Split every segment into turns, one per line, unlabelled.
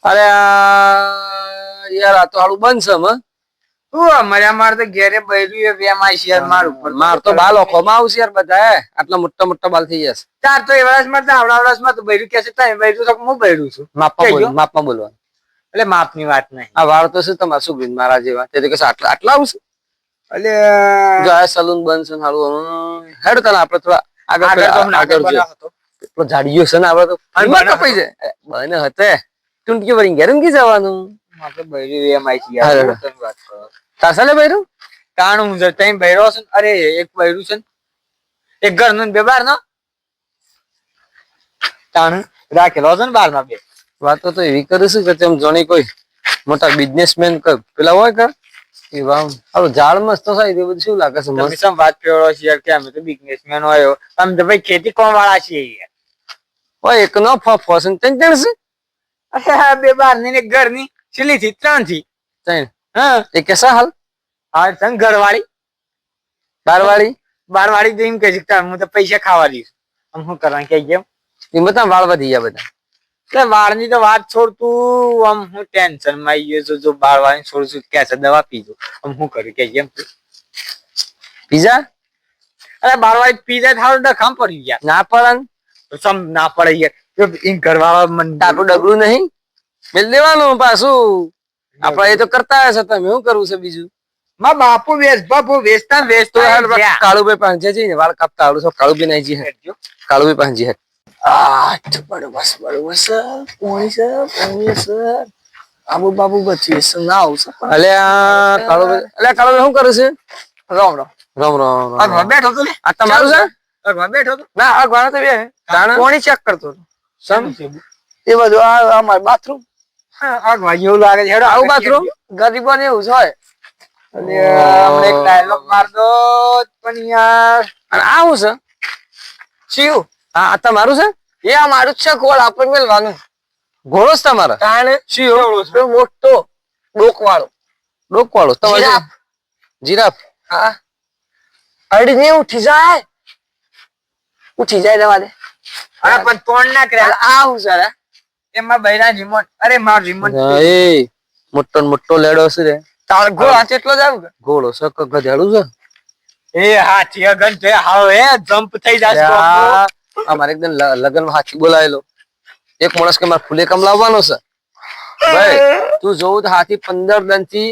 અરે યાર આ તો હાલું બનશે
અમારે તો ઘેરે બૈરું બે માસ યાર માર ઉપર
માર તો બાલ ઓખોમાં આવશે યાર બધા આટલા મોટા મોટા બાલ થઈ જશે.
તાર તો એ વર્ષમાં તો આવડા વર્ષમાં તો બૈરું કે છે તમે બૈરું તો હું બૈરું છું.
માપમાં બોલવાનું
એટલે માપની વાત નહીં.
આ વાળ તો શું તમારે શું ગયું મારા જેવા તે તો આટલા આટલા આવશે
એટલે
જો આ સલૂન બનશે હાલું હેડ તને આપણે થોડા આગળ જાડીઓ છે ને આપણે તો કપાઈ જાય બને હતે ટૂંકી વળી ઘેર કી જવાનું
આપણે બૈરું બે માસ યાર વાત કરો
તાસલે બૈરું
તાણું હું તઈ બૈરો છે અરે એક બૈરું છે એક ઘર નું બે બાર નો તાણ રાખેલો છે ને બાર માં બે
વાતો તો એવી કરે છે કે તેમ જોણી કોઈ મોટા બિઝનેસમેન પેલા હોય કે એ વાવ હાલો ઝાડ મસ્ત થાય તે બધું શું લાગે છે
મસ્ત વાત પેલો છે યાર કે અમે તો બિઝનેસમેન હોય અમે તો ભાઈ ખેતી કોણ વાળા છીએ યાર
ઓય એક નો ફોસન તન તન છે
અરે બે બાર ની ને ઘર ની છેલ્લી થી 3 થી
તન હા એ કેસા હાલ
હા તન ઘરવાળી બારવાળી તો એમ કે છે હું તો પૈસા ખાવા દઈશ આમ શું કરવાનું કે જેમ
એ બધા વાળ વધી ગયા બધા
એટલે વાળની તો વાત છોડ તું આમ હું ટેન્શન માં આવી ગયો છું જો બારવાળી છોડશું કે છે દવા પીજો આમ શું કર્યું કે જેમ
પીઝા
અરે બારવાળી પીઝા થાળ ડખામ પડી ગયા
ના પડન
સમ ના પડે યાર એ ઘરવાળા મન
તારું ડગલું નહીં મેલ દેવાનું પાછું આપડે એ તો કરતા હશે તમે શું કરવું છે બીજું
માં બાપુ વેચતા
કાળુભાઈ પાંજે છે ને વાળ કાપતા આવડું છો કાળુભાઈ નાઈ જી હેડ કાળુભાઈ પાંજે હેડ બસ પોણી છે આબુ બાબુ બચી છે ના આવશે અલ્યા કાળુભાઈ શું કરે છે
રામ રામ
રામ રામ
અગવા બેઠો તો
આ તમારું છે
અગવા બેઠો તો
ના અગવા તો બે
કોણી ચેક કરતો
સમ એ બધું આ અમાર બાથરૂમ
અગવા જેવું લાગે છે હેડો
આવું બાથરૂમ ગરીબોને એવું જ હોય
અને હમણે એક ડાયલોગ માર દો પણ યાર
અને આવું છે
શિવ
આ તમારું છે
એ આ મારું જ છે ગોળ આપણ મેલવાનું
ઘોડો જ તમારો
તાણે
શિવ
મોટો ડોક વાળો
તમારો જીરાફ
હા અડીને ઉઠી જાય દવા દે અરે પણ તોડ ના કરે આવું સર એમાં બૈરા રિમોટ અરે માર રિમોટ
એ મોટો લેડો છે રે
તાર ઘોડા કેટલો જ આવું
ઘોડો છે કે ગધેડું છે
એ હાથી અગન તે હવે જમ્પ થઈ જશે
અમારે એકદમ લગન હાથી બોલાયેલો એક માણસ કે મારે ફૂલે કમ લાવવાનો છે ભાઈ તું જોઉં તો હાથી 15 દન થી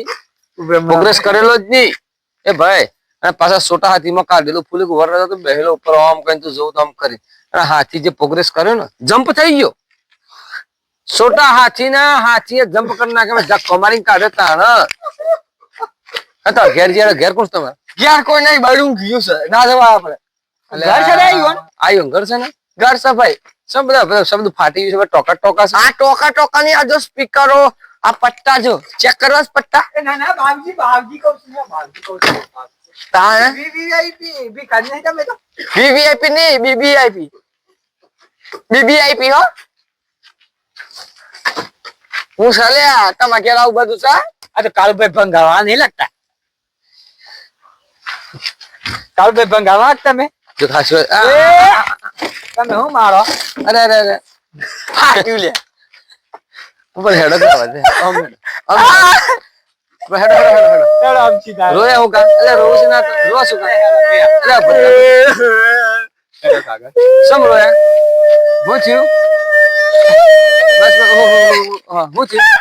પ્રોગ્રેસ કરેલો જ નહીં એ ભાઈ અને પાછા છોટા હાથીમાં કાઢેલો ફૂલે વર તો બેહેલો ઉપર આમ કઈ તું જોઉં તો આમ કરી અને હાથી જે પ્રોગ્રેસ કર્યો ને જમ્પ થઈ ગયો છોટા હાથીએ જમ્પ કરી નાખે ધક્કો મારી કાઢે તાણ હતા ઘેર કોણ તમારે
ઘેર કોઈ નહીં બળું ગયું છે ના જવા આપણે ઘર છે
આવ્યું ઘર છે ને ઘર સફાઈ સબ બધા શબ્દ ફાટી ગયું છે ટોકા છે
આ ટોકા ની આ જો સ્પીકરો આ પટ્ટા જો ચેક કરવા પટ્ટા ના બાવજી કહું છું તાણે વીવીઆઈપી કાઢ નહીં તમે તો વીવીઆઈપી નહીં બીબીઆઈપી હો હું સાલ્યા તમારે ઘેર આવું બધું છે આ તો કાળુભાઈ ભંગાવા નહીં લાગતા કાળુભાઈ ભંગાવા તમે
જો ખાસ
તમે હું મારો
અરે
ફાટ્યું લે
ઉપર હેડો કરાવે છે હેડો
આમ સીધા
રોયા હું કા એટલે રોવું છે ના રોવા શું કા એટલે કાગળ સમ રોયા હું થયું બસ હા હું થયું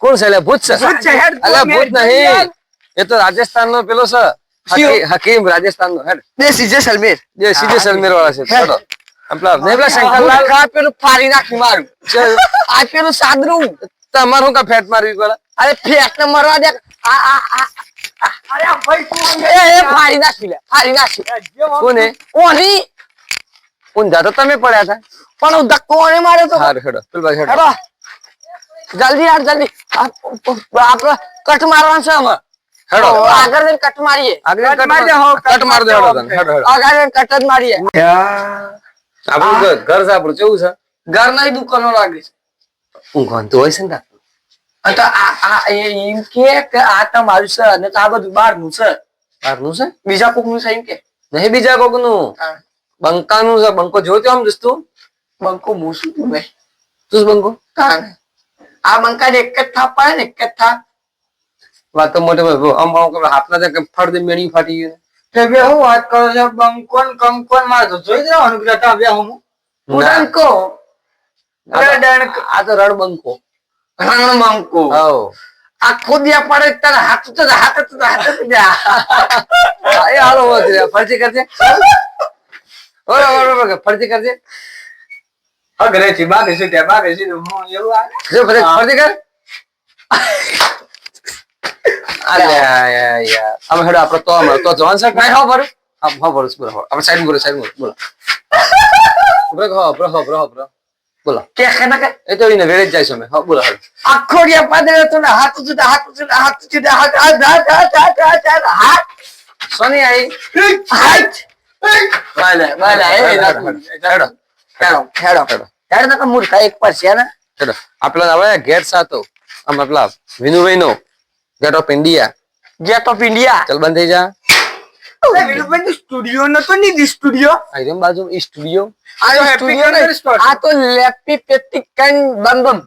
કોણ છે ભૂત છે અલ્યા ભૂત નહીં એ તો રાજસ્થાન નો પેલો છે હકીમ રાજસ્થાન નો હેડ
દેશી જેસલમેર
વાળા છે ચલો પેલા શંકરલાલ
કા પેલું ફાડી નાખી મારું આ પેલું સાદરું
તમારું કા ફેટ મારવી પડે
અરે ફેટ ને મરવા દે અરે ભાઈ તું એ ફાડી નાખી
કોને
ઓની
કોણ જાતો તમે પડ્યા હતા
પણ હું ધક્કો ઓને માર્યો તો
હાર હેડો પેલ ભાઈ હેડો
જલ્દી યાર જલ્દી આપણે કટ મારવાનું છે અમે
હેડો
આગળ ને કટ મારીએ
આગળ કટ માર દે હેડો હેડો
આગળ ને કટ જ મારીએ
આપણું ઘર છે આપણું કેવું છે
ઘર નહીં દુકાનો લાગે છે
ઊંઘવાનું તો હોય છે ને
અને તો એમ કે આ તમારું છે અને તો આ બધું બહારનું છે.
બહારનું છે
બીજા કોકનું છે એમ કે.
નહીં બીજા કોકનું બંકાનું છે. બંકો જોયો આમ દોસ્તો
બંકો હું શું તું ભાઈ
તું જ બંકો
આ બંકા એક જ થાપ પાડે ને એક જ થાપ.
વાત તો મોટે આમ હાથના ફળ દે મેળી ફાટી ગયું
એટલે બે હું વાત કરો છો બંકોન કંકોન માં તો જોઈ જવાનું બધા બે હું ડંકો
આ તો રડ બંકો
રણ બંકો
હાઉ
આખો દિયા પડે તારા હાથ
એ હાલો ફરજી કરજે બરોબર ફરજી કરજે
અગરેથી બાગે છે ત્યાં બાગે છે હું એવું આવે
જો ફરજી કર અલ્યા યાર અમે હેડો આપણે તો અમાર તો જવાન છે કાઈ હો ભરું હા ભરું બોલો આપણે સાઈડ બોલો બોલો બોલો
કે ખાના કે
એ તો એને વેરે જ જાય છે અમે હા બોલો
આખો દિયા પાદરે તો હાથ હાથ
સોની આઈ
હાથ બાલે
હેડો
હેડો ના મૂર્ખા એક પર છે ને
હેડો આપલા આવે ગેટ સાતો આમ આપલા વિનુભાઈ નો gate of India
gate of India
ચલ બંધ થઈ જા
વિનુભાઈ સ્ટુડિયો નતો ની સ્ટુડિયો
આઈરમ બાજુ ઈ સ્ટુડિયો
આ તો લેપી પેટી કન બમ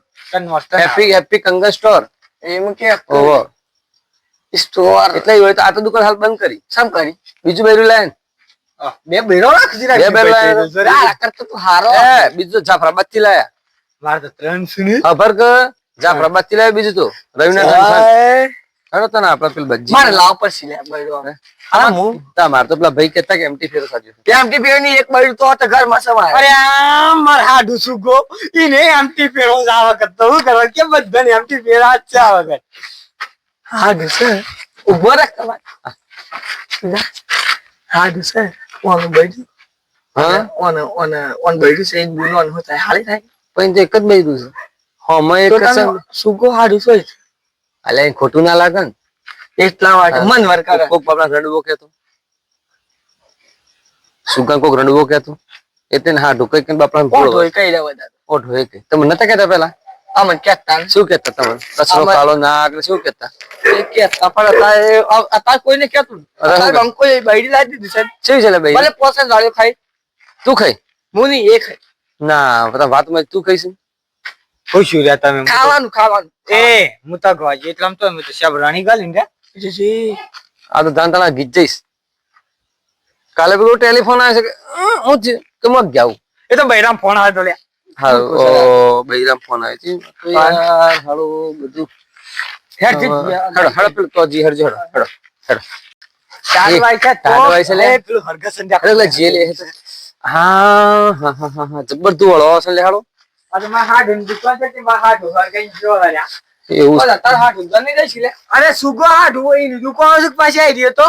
હેપી કંગા સ્ટોર
એમ કે
ઓહો
સ્ટોર
એટલે હોય તો આ તો દુકાન હાલ બંધ કરી
સમ કરી
બીજું બેરું લાઈન
બે બેરો રાખ જરા
બે બેરો લાયા
આ કરતો તું હારો
એ બીજું જાફરાબાદ થી લાયા
માર તો 3 સુની
ખબર કે જાફરાબાદ થી લાયા બીજું તો રવિના ટ્રાન્સફર હેડો તને આપડા પેલ બజ్જી
મારે લાવ પર સી લે બેરો હા હું
તમાર તો પેલા ભાઈ કહેતા કે એમટી ફેરો સાજ્યો
એમટી પેર ની એક બેરો તો ઘર માં સમાય અરે આમ માર હાડું સુગો ઈને એમટી પેરો જાવ કરતો હું કરવા કે બધાને એમટી પેરા જ છે વગર હાડું છે ઉભો રાખ તમાર હાડું છે ઓન બેડી
હા
ઓન બેડી છે ગુનોન હોતા હાલી થાય
પણ તે એક જ બેરું છે હોમાં એક જ છે
સુગો હાડું છે
અલે ખોટું ના લાગે ને
એટલા માટે મન વર કરે
કોક બાપડા રડવો કેતો સુગા કોક રડવો કેતો એટલે હા ઢોકઈ કે બાપડા
કોણ હોય કઈ રે બધા
ઓઠ હોય કે તમે નતા કહેતા પેલા
અમન કેતા
શું કહેતા તમે કચરો કાળો નાગ ને શું કહેતા
એ કેતા પણ અતા કોઈને કેતું અતા અંકો એ બૈડી લાવી દીધી છે
શું છે લે ભાઈ
ભલે પોસે જાળ્યો ખાઈ
તું ખાઈ
મુની એ ખાઈ
ના બધા વાત માં તું ખાઈશ
ખુશું રહ્યા તમે
ખાવાનું
એ હું તો ગવાજી એટલે આમ તો મેં તો શબરાણી ગાલી ને
આ તો દાંતણા ગીત જઈશ કાલે પેલો ટેલિફોન આવે છે કે હું કે મત જાઉં
એ તો બૈરામ ફોન આવ્યો લે
હા ઓ બૈરામ ફોન આવ્યો છે યાર હાલો બધું
હેડ
હડ પેલો તો જી હરજો હડ
ચાડવાઈ છે તો
ચાડવાઈ છે લે.
એ પેલું હરગા સંધ્યા
એટલે જે લે હા જબરદસ્ત વળો છે લે હાલો
અરે માં હાડ ની દુકાન છે તે માં હાડ હર કઈ જો રહ્યા
એવું
ઓલા તાર હાથ ઉધર નહીં દઈ લે
અરે સુગો હાડ હોય એની દુકાન છે પાછી આવી રહ્યો તો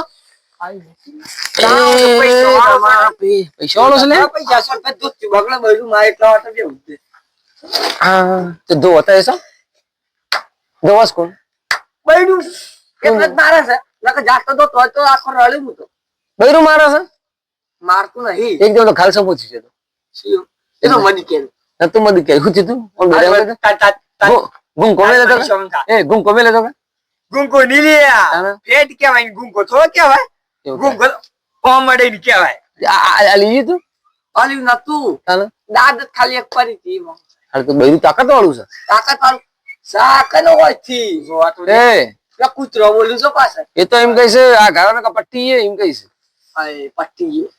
પૈસા વાળો છે લે
પૈસા સો બધું જ બગડે બધું માં એટલા વાટ જેવું છે
હા તો દો હોતા ऐसा દવાસ કોણ
બૈડું એટલે જ મારે છે નકર જાગતો તો તોય તો આખો રળ્યું હું તો
બૈરું મારા છે
મારતું નહીં
એકદમ તો ખાલસા પૂછી છે તો
એ તો મની કે
ના તું મત કે હું તું ઓન બેડા ગુમ કોમે લેતો એ ગુમ કોમે લેતો
ગુંકો નીલિયા પેટ કેવાય ગુંકો થોડો કેવાય ગુંકો ઓમડે ની કેવાય
આ લીજી તું
ઓલી નતું
હાલો
દાદ ખાલી એક પરી હતી
હાલ તો બૈરું તાકાત વાળું છે
તાકાત વાળું સાકનો હોય થી જોવા તો
એ
પેલા કૂતરો બોલ્યું છો પાછળ
એ તો એમ કહે છે આ ગાળાના કપટ્ટી છે એમ કહે છે
અય પટ્ટી ગયો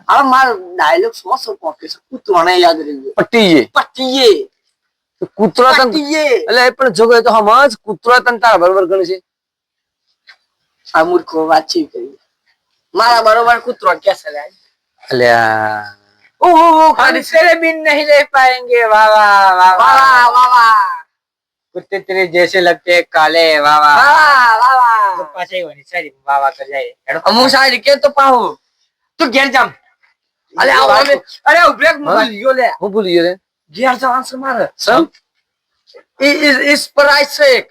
હવે મારો ડાયલોગ સો પોકે છે કૂતરોને યાદ રહી ગયો
પટ્ટી છે
પટ્ટીએ
કૂતરો તન
પટ્ટીએ
એટલે એ પણ જોગે તો હમજ કૂતરો તન તારા બરોબર ગણે છે
આ મૂર્ખો વાતચીત કરી મારા બરોબર કૂતરો કે છે લે
અલ્યા
ઓહો
हमसे भी नहीं ले पाएंगे वाह वाह वाह
વાહ વાહ વાહ
कुत्ते तेरे जैसे लगते हैं काले वाह वाह
વાહ વાહ
तो पाछे होनी सारी वाह वाह कर जाए हेडो
અમુ સારી કે તો પાહો તું ઘેર જામ અરે આવો અમે અરે બ્રેક મોબાઈલ યો લે
હું ભૂલી ગયો રે
ઘેર જવાનું છે મારે
સમ
इस प्राइस से एक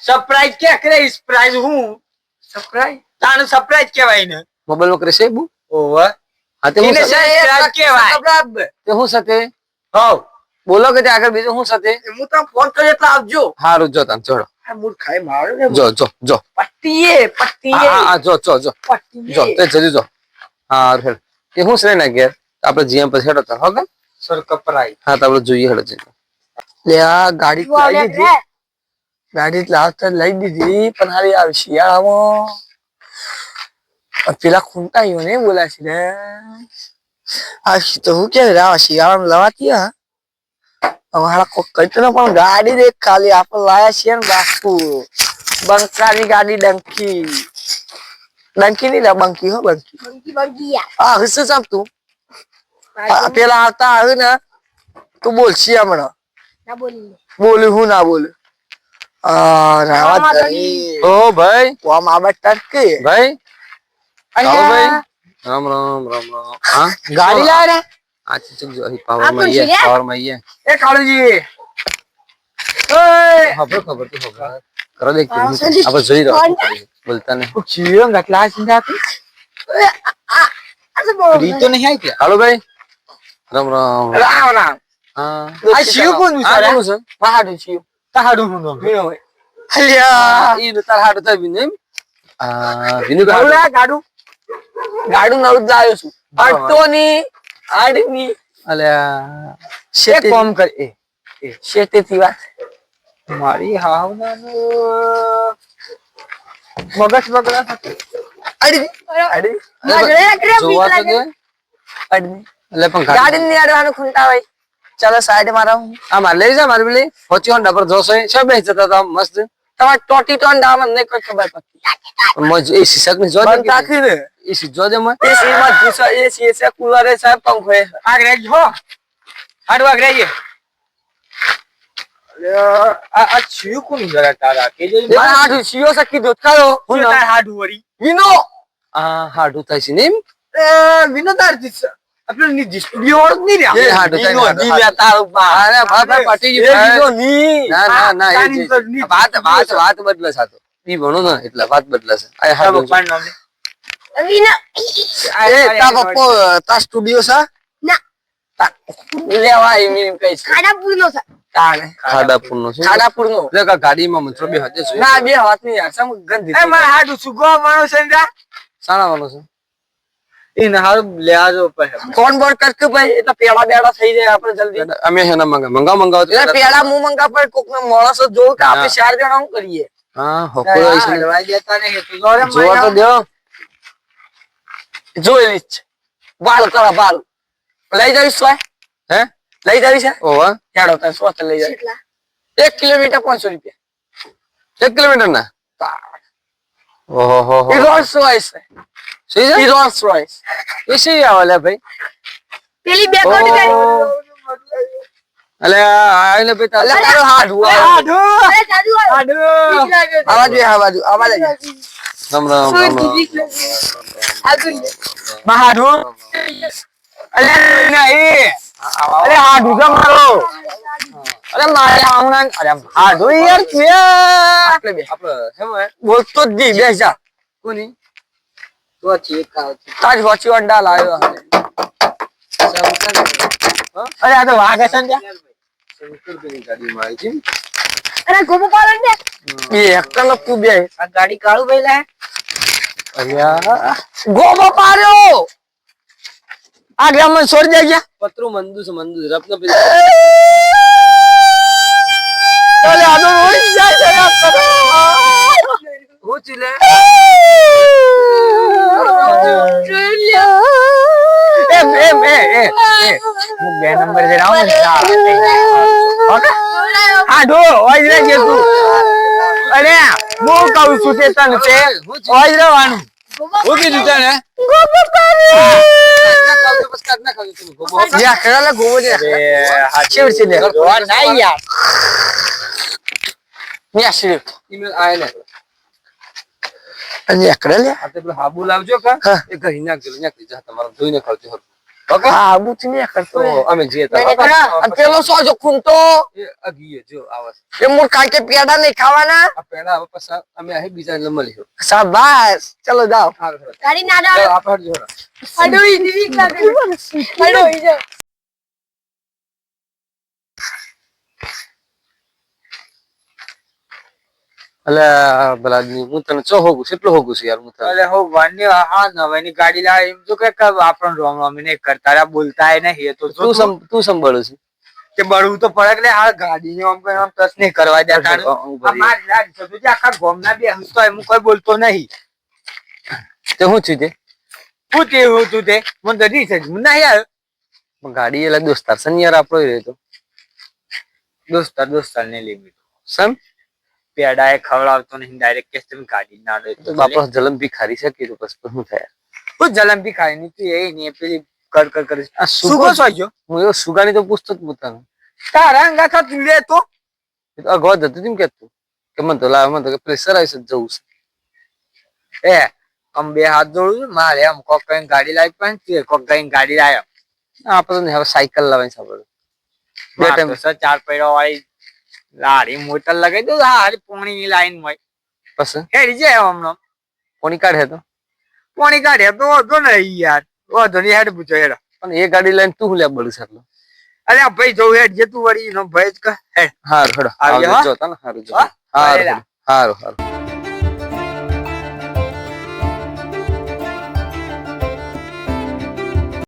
सरप्राइज क्या करे इस प्राइज हूँ
सरप्राइज
तानु सरप्राइज क्या भाई ने
મોબાઈલ માં કરે છે બુ
ओवर
હા તે હું
એને
સાથે
સરપ્રાઈઝ કહેવાય.
તે હું સાથે
हो
બોલો કે આગળ બીજું શું સાથે
હું તમને ફોન કર્યો એટલે આવજો.
હારું જો તમે જોડો
આ મૂર્ખાઈ મારો ને.
જો
પટ્ટીએ
હા જો જો
પટ્ટીએ.
તે જજો જો હા હેડ એ હું છે ને ઘેર આપણે જીએમ પછી હેડો તો હવે
સર કપરાઈ.
હા તો આપણે જોઈએ હેડો જઈએ
લે આ ગાડી તો લાવી દીધી ગાડી લાવતા લઈ દીધી પણ હારી આ શિયાળામાં પેલા ખૂંટાઈઓ ને બોલાય છે રે આ તો હું કે રા શિયાળામાં લવાતી હા અમારા કોઈ કઈતો ને પણ ગાડી દેખ ખાલી આપણે લાયા છીએ ને બાપુ બંકાની ગાડી ડંકી ની લે બંકી હો બંકી હા હશે સાહેબ તું પેલા આવતા આવ્યું ને તું બોલશી હમણાં બોલું હું ના બોલું
ઓ ભાઈ
ભાઈ
આવો ભાઈ રામ રામ હા
ગાડી લાવે ને
આ ચીજ જો અહીં પાવર માં આઈએ
એ કાળુજી.
ખબર તો ખબર કરો દેખ આપણે જોઈ રહ્યો બોલતા ને
ચીયો ગટલા સિંધા
રીતો નહીં આવી કે.
હાલો ભાઈ રામ રામ
રામ રામ.
હા
આ શિવ કોણ
આ કોનું છે
મહાડું શિવ
તાહાડું હું નામ.
અલ્યા
ઈ તાર હાડ થાય વિનય વિનુ
ગાડું નવું જ લાવ્યો છું અટોની આડની
અલ્યા
શેતે
કોમ કર એ
શેતે થી વાત
મારી હાવનાનું મગજ બગડા થતું.
આડની આડની
જોવા તો દે
આડની
એટલે પણ
ગાડી ની આડવાનું ખૂંટા હોય ચાલો સાઈડ મારો
આ માર લઈ જા મારી પેલી હોચી હોન્ડા પર જોશો છે બે જતા હતા મસ્ત
તમારે ટોટી ટોંડા મને નહીં કોઈ ખબર પડતી
મજ એ શીશક ની જો
બંધ રાખી ને
એ સી જો દે મત
એસી માં ઘૂસો એસી છે કુલર છે પંખો છે
આગળ હો હાડવા આગળ આ છીયું કોનું જરા તારા કે જે
આ આઠું સીઓ સકી દો ખાયો હું
તાર હાડું વળી
વિનો
આ હાડું થાય છે ને
વિનોદાર દીસ આપણે ની સ્ટુડિયો વાળો નહીં
એ
રહ્યા.
હાડું થાય
વિનો દી લે તારું બા
અરે બાપા પાટી
એ વિનો ની
ના એ જે વાત બદલે છે આ તો ઈ ભણો ને એટલે વાત બદલે છે આ હાડું
પપ્પાનું નામ લે.
એ તા પપ્પો તા સ્ટુડિયો છે ના લેવાય મી કઈશ તાને
ખાડાપુર નો છે
ખાડાપુર નો
એટલે કા ગાડીમાં મંત્રો બે હાથે છે
ના બે હાથ ની યાર સમ ગંધી
એ મારા હાડું સુગો માણસ છે ને
સાણાવાનો છે
એને હારું લેજો પછી.
ફોન બોર્ડ કરકે ભાઈ એટલે પેડા બેડા થઈ જાય આપણે જલ્દી
અમે હેના મંગાવ
એટલે પેડા મુ મંગા પર કોક ને માણસ જોઉં કે આપણે 4 જણા હું કરીએ
હા હોકો આવી છે
હાડવા જતા નહીં તું જોરે
જોવા તો દો
જોઈ જ બાલ કરો બાલ લઈ જઈશ સોય
હે
લઈ જઈશ
ઓવા
હેડો તાર સો લઈ જાય 1 કિલોમીટર 500 રૂપિયા
1 કિલોમીટર ના ઓહો હો
ઈ રોલ્સ રોયસ
સહી
ઈ
છે
રોલ્સ રોયસ
એ સહી આવેલા ભાઈ
પેલી બે કોટી ગાડી
અલે આલે ભાઈ
એટલે
તારે
તારો હાથ હુઆ
હાડું
અરે સાદુ
હાડું
આવા જોઈએ આવા જોઈએ આવા લઈ
રામ રામ
હાડું અલે નહીં અરે હાડું તો મારો
અરે મારે આમણા અરે
હાડું યાર છે
આપણે બે
આપણે હેમાં
બોલતો જ દી બેસ જા
કોની
તો ચેક આવ
તાજ હોચી અંડા લાવ્યો
અરે આ તો વાગે છે ને
શંકરની ગાડીમાં આવી છે
અરે ગોબો પાડો ને
એ એકલો તું બે
આ ગાડી કાળું ભાઈ લે
અલ્યા
ગોબો પાડ્યો આ ગ્રામમાં છોડી દે ગયા
પત્રો મંદુ છે રત્ન
અલે આ તો રોઈ જાય છે યાર
હું ચીલે
હું 2 નંબર જે રાવ ને ઓકે હાડો ઓય રે કે તું અરે હું કહું છું તે તને તે ઓય રહેવાનું
હું કીધું તને
ગોબો પાડો
યા ખેલા ગોબો દે
હાચી છે ને જોવા ના યાર
યા શિર
ઈમેલ આયલે
અને એકડે લે
આ તે પેલો હાબુ લાવજો કા
હા.
એ ઘી નાખજો નાખી જા તમારો ધોઈને ખાવજો
ઓકે હા બુચ ને કરતો
તો અમે જઈએ
અને પેલો સો જો ખૂંટો
એ અગીએ જો આવાસ
એ મોર કાઈ કે પેડા નહીં ખાવાના
આ પેડા હવે પછી અમે અહીં બીજા ને મળી
શાબાશ ચલો જાઓ
ગાડી ના
ચાલો
દાડો
આપણે જો
અડો ઈ દીવી લાગે અડો ઈ જો
અલ્યા ભલા આદમી, હું તને ચો હોગું છું, એટલું હોગું છું યાર હું તને.
અલે હો વાંને હા નવાની ગાડી લાવે એમ તો કે આપણને રોમ રોમ નહીં કરતા રા બોલતા એ નહીં એ તો જો
તું સંભાળું છું.
કે બળવું તો પડે એટલે આ ગાડીને આમ કઈ આમ ટચ નહીં કરવા દેતા આ મારી લાડી છે તું જે આખા ગામના બે હસતો એમ કોઈ બોલતો નહીં
તે હું છું તે
હું તે હું તું તે મને તો રીસ જ મને નહીં આવ્યો
પણ ગાડી એટલે દોસ્તાર છે ને યાર આપણો ય રહેતો
દોસ્તાર ને લીધી
સમ
પેડા એ ખવડાવતો નહીં ડાયરેક્ટ કે તમે ગાડી ના દે તો
બાપા જલમ ભી ખારી શકે તો પછી શું થાય
હું જલમ બી ખાઈ ની તું એ નહીં પેલી કર કરે
આ
સુગો સોજો
હું એવો સુગાની તો પૂછતો જ પોતાનો
તારા અંગા ખા તું લે તો
એ તો અગવા જતું તેમ કેતું કે મને તો લાવ મને તો કે પ્રેશર આવી છે જવું છે
એ આમ બે હાથ જોડું છું મારે આમ કોક કઈ ગાડી લાવી પણ તું કોક કઈ ગાડી લાવ્યો
આપણે હવે સાયકલ લાવવાની છે આપણે બે ટાઈમ
સર ચાર પૈડા વાળી લાડી મોટર લગાવી દઉં હારી પોણી ની લાઈન માં
પછી
હેડી જાય હમણાં
કોની કાઢે તો
પોણી કાઢે તો વાંધો નહીં યાર વાંધો નહીં હેડ પૂછો હેડ
પણ એ ગાડી લઈને તું હું લે બળું છે એટલું
અરે આ ભાઈ જવું હેડ જે તું વળી નો ભાઈ જ કહે હેડ
હારું હેડો
આવી
આવજો
હો?
જોતા ને હારું જો
હા?
હારું
ભલેલા.
હારું હારું